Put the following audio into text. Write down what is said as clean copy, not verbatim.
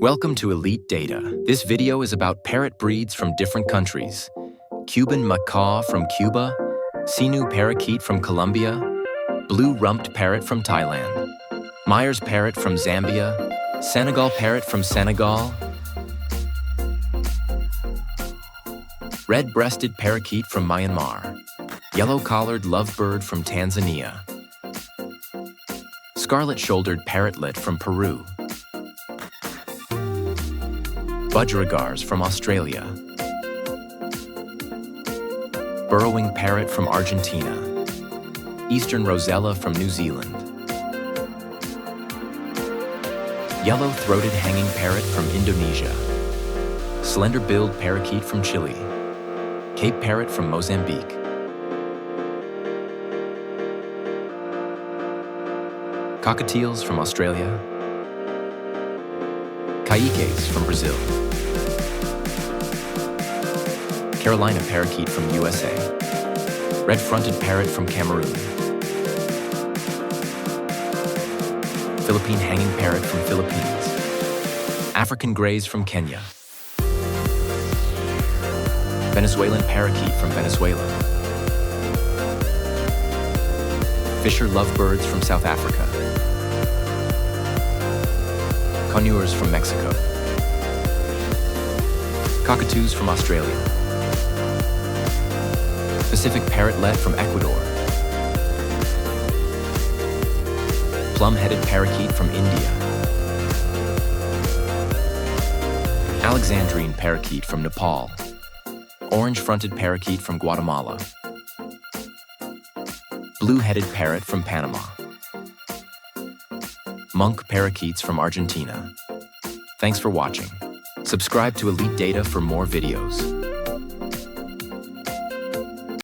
Welcome to Elite Data. This video is about parrot breeds from different countries. Cuban macaw from Cuba, Sinu parakeet from Colombia, blue-rumped parrot from Thailand, Myers parrot from Zambia, Senegal parrot from Senegal, red-breasted parakeet from Myanmar, yellow-collared lovebird from Tanzania, scarlet-shouldered parrotlet from Peru, budgerigars from Australia, burrowing parrot from Argentina, eastern rosella from New Zealand, yellow-throated hanging parrot from Indonesia, slender-billed parakeet from Chile, Cape parrot from Mozambique, cockatiels from Australia, caiques from Brazil, Carolina parakeet from USA, red-fronted parrot from Cameroon, Philippine hanging parrot from Philippines, African greys from Kenya, Venezuelan parakeet from Venezuela, Fisher lovebirds from South Africa, conures from Mexico, cockatoos from Australia, Pacific parrotlet from Ecuador, plum-headed parakeet from India, Alexandrine parakeet from Nepal, orange-fronted parakeet from Guatemala, blue-headed parrot from Panama, monk parakeets from Argentina. Thanks for watching. Subscribe to Elite Data for more videos.